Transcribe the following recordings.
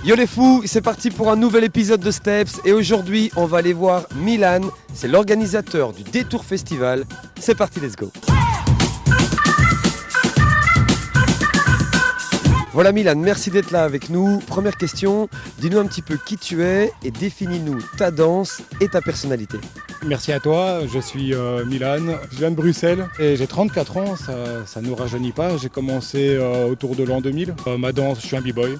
Yo les fous, c'est parti pour un nouvel épisode de Steps et aujourd'hui on va aller voir Milan, c'est l'organisateur du Détour Festival. C'est parti, let's go. Voilà Milan, merci d'être là avec nous. Première question, dis-nous un petit peu qui tu es et définis-nous ta danse et ta personnalité. Merci à toi, je suis Milan, je viens de Bruxelles et j'ai 34 ans, ça ne nous rajeunit pas. J'ai commencé autour de l'an 2000. Ma danse, je suis un b-boy.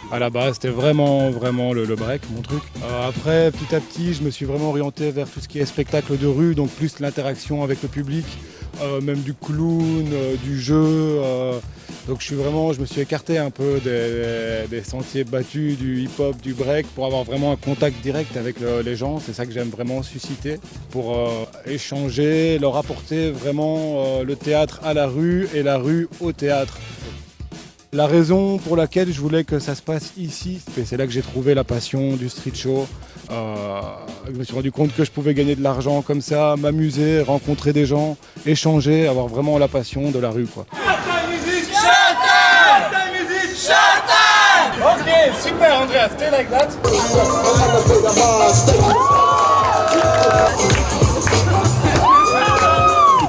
À la base, c'était vraiment le break, mon truc. Après, petit à petit, je me suis vraiment orienté vers tout ce qui est spectacle de rue, donc plus l'interaction avec le public, même du clown, du jeu. Donc je me suis écarté un peu des sentiers battus, du hip-hop, du break, pour avoir vraiment un contact direct avec les gens. C'est ça que j'aime vraiment susciter, pour échanger, leur apporter vraiment le théâtre à la rue et la rue au théâtre. La raison pour laquelle je voulais que ça se passe ici, c'est là que j'ai trouvé la passion du street show. Je me suis rendu compte que je pouvais gagner de l'argent comme ça, m'amuser, rencontrer des gens, échanger, avoir vraiment la passion de la rue, quoi. Ok, super Andreas, stay like that.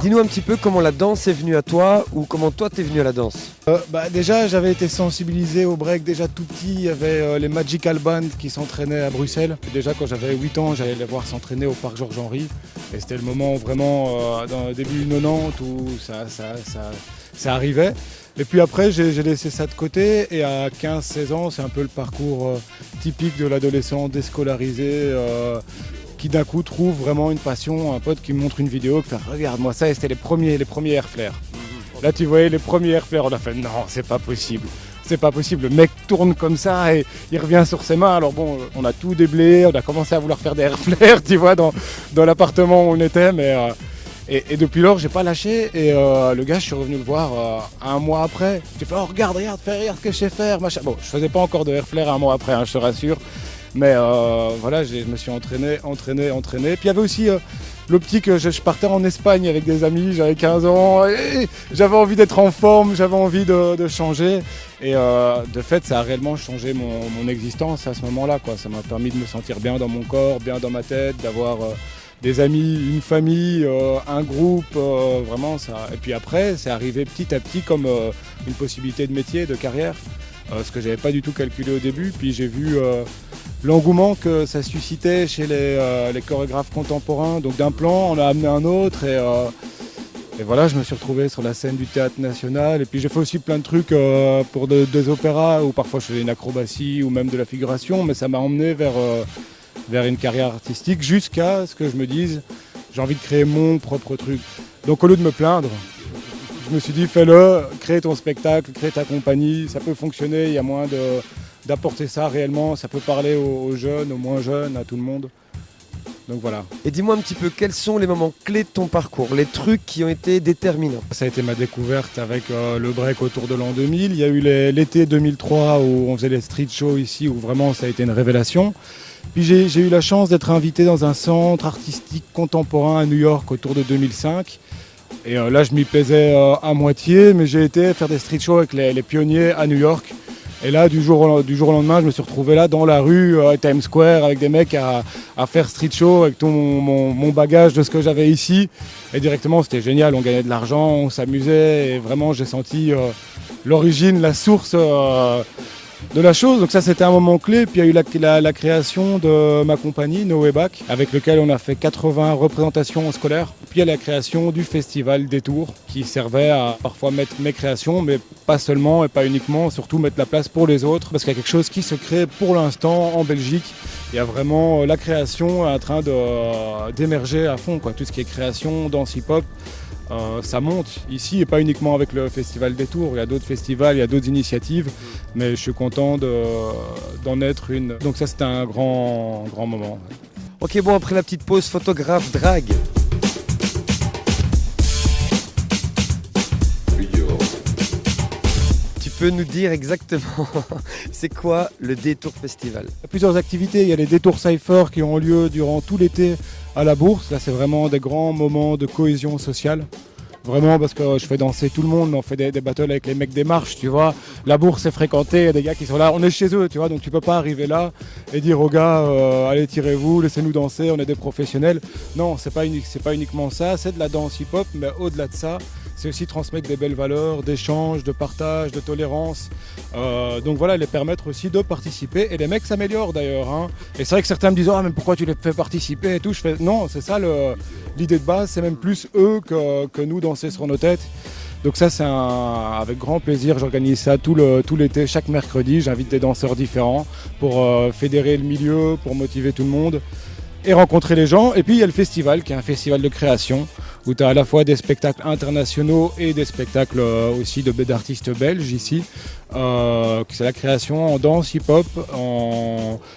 Dis-nous un petit peu comment la danse est venue à toi ou comment toi t'es venu à la danse. Déjà j'avais été sensibilisé au break déjà tout petit, il y avait les Magical Band qui s'entraînaient à Bruxelles. Déjà quand j'avais 8 ans j'allais les voir s'entraîner au parc Georges-Henri et c'était le moment vraiment dans le début 90 où ça arrivait. Et puis après j'ai laissé ça de côté et à 15-16 ans c'est un peu le parcours typique de l'adolescent déscolarisé qui d'un coup trouve vraiment une passion, un pote qui me montre une vidéo, qui fait « Regarde-moi ça » et c'était les premiers air flares. Là tu voyais les premiers air flares, on a fait « Non, c'est pas possible, le mec tourne comme ça et il revient sur ses mains ». Alors bon, on a tout déblayé, on a commencé à vouloir faire des air flares, tu vois, dans l'appartement où on était, mais... Et depuis lors, j'ai pas lâché et le gars, je suis revenu le voir un mois après. J'ai fait « Oh, regarde ce que je sais faire ». Machin. Bon, je faisais pas encore de air flare un mois après, hein, je te rassure. Mais voilà, je me suis entraîné. Puis il y avait aussi l'optique, je partais en Espagne avec des amis, j'avais 15 ans, et j'avais envie d'être en forme, j'avais envie de changer. Et de fait, ça a réellement changé mon existence à ce moment-là, quoi. Ça m'a permis de me sentir bien dans mon corps, bien dans ma tête, d'avoir des amis, une famille, un groupe, vraiment ça. Et puis après, c'est arrivé petit à petit comme une possibilité de métier, de carrière, ce que j'avais pas du tout calculé au début. Puis j'ai vu l'engouement que ça suscitait chez les chorégraphes contemporains. Donc d'un plan, on a amené un autre et voilà, je me suis retrouvé sur la scène du Théâtre National. Et puis j'ai fait aussi plein de trucs pour des opéras où parfois je faisais une acrobatie ou même de la figuration, mais ça m'a emmené vers une carrière artistique jusqu'à ce que je me dise j'ai envie de créer mon propre truc. Donc au lieu de me plaindre, je me suis dit fais-le, crée ton spectacle, crée ta compagnie, ça peut fonctionner, il y a moyen d'apporter ça réellement, ça peut parler aux jeunes, aux moins jeunes, à tout le monde. Donc voilà. Et dis-moi un petit peu quels sont les moments clés de ton parcours, les trucs qui ont été déterminants. Ça a été ma découverte avec le break autour de l'an 2000. Il y a eu l'été 2003 où on faisait les street shows ici, où vraiment ça a été une révélation. Puis j'ai eu la chance d'être invité dans un centre artistique contemporain à New York autour de 2005. Et là je m'y plaisais à moitié, mais j'ai été faire des street shows avec les pionniers à New York. Et là, du jour au lendemain, je me suis retrouvé là dans la rue, Times Square, avec des mecs à faire street show, avec tout mon bagage de ce que j'avais ici. Et directement, c'était génial, on gagnait de l'argent, on s'amusait. Et vraiment, j'ai senti l'origine, la source de la chose. Donc ça, c'était un moment clé. Puis il y a eu la création de ma compagnie, No Way Back, avec lequel on a fait 80 représentations scolaires. Puis il y a la création du festival Détour, qui servait à parfois mettre mes créations, mais pas seulement et pas uniquement, surtout mettre la place pour les autres, parce qu'il y a quelque chose qui se crée pour l'instant en Belgique. Il y a vraiment la création en train d'émerger à fond, quoi. Tout ce qui est création, danse hip-hop. Ça monte ici et pas uniquement avec le festival Détour, il y a d'autres festivals, il y a d'autres initiatives, mais je suis content d'en être une. Donc ça c'était un grand moment. Ok, bon, après la petite pause photographe drague. Tu peux nous dire exactement c'est quoi le Détour Festival? Il y a plusieurs activités, il y a les Détours Cypher qui ont lieu durant tout l'été à la Bourse. Là c'est vraiment des grands moments de cohésion sociale. Vraiment parce que je fais danser tout le monde, on fait des battles avec les mecs des marches, tu vois. La bourse est fréquentée, il y a des gars qui sont là, on est chez eux, tu vois, donc tu peux pas arriver là et dire aux gars allez tirez-vous, laissez-nous danser, on est des professionnels. Non, c'est pas uniquement ça, c'est de la danse hip-hop, mais au-delà de ça, c'est aussi transmettre des belles valeurs, d'échange, de partage, de tolérance. Donc voilà, les permettre aussi de participer. Et les mecs s'améliorent d'ailleurs. Hein. Et c'est vrai que certains me disent « Ah, mais pourquoi tu les fais participer ?» et tout. Je fais « Non, c'est ça l'idée de base. C'est même plus eux que nous danser sur nos têtes. » Donc ça, c'est avec grand plaisir. J'organise ça tout l'été, chaque mercredi. J'invite des danseurs différents pour fédérer le milieu, pour motiver tout le monde et rencontrer les gens. Et puis il y a le festival qui est un festival de création où tu as à la fois des spectacles internationaux et des spectacles aussi d'artistes belges ici. C'est la création en danse hip-hop.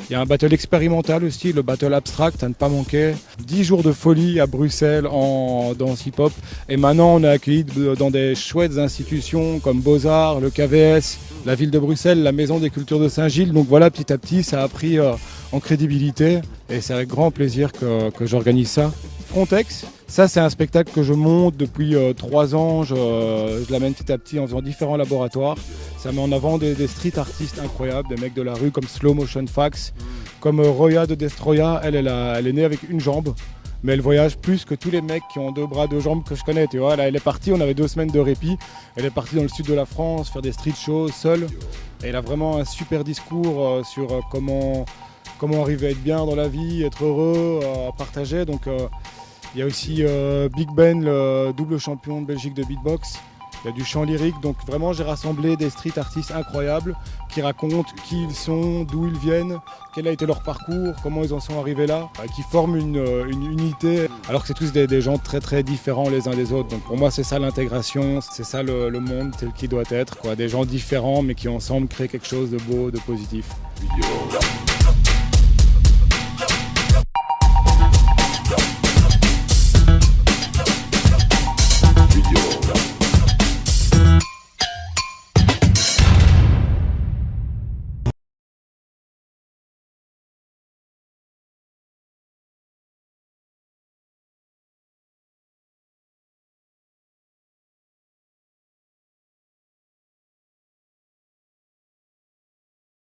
Il y a un battle expérimental aussi, le battle abstract à ne pas manquer. 10 jours de folie à Bruxelles en danse hip-hop. Et maintenant on est accueillis dans des chouettes institutions comme Beaux-Arts, le KVS, la ville de Bruxelles, la Maison des Cultures de Saint-Gilles. Donc voilà, petit à petit ça a pris en crédibilité et c'est avec grand plaisir que j'organise ça. Frontex, ça c'est un spectacle que je monte depuis 3 ans, je l'amène petit à petit en faisant différents laboratoires. Ça met en avant des street artistes incroyables, des mecs de la rue comme Slow Motion Fax, comme Roya de Destroya, elle est née avec une jambe. Mais elle voyage plus que tous les mecs qui ont 2 bras, 2 jambes que je connais, tu vois. Là, elle est partie, on avait 2 semaines de répit. Elle est partie dans le sud de la France faire des street shows seule. Et elle a vraiment un super discours sur comment arriver à être bien dans la vie, être heureux, partager. Donc il y a aussi Big Ben, le double champion de Belgique de beatbox. Il y a du chant lyrique, donc vraiment j'ai rassemblé des street artistes incroyables qui racontent qui ils sont, d'où ils viennent, quel a été leur parcours, comment ils en sont arrivés là, qui forment une unité, alors que c'est tous des gens très très différents les uns des autres. Donc pour moi c'est ça l'intégration, c'est ça le monde tel qu'il doit être, quoi. Des gens différents mais qui ensemble créent quelque chose de beau, de positif.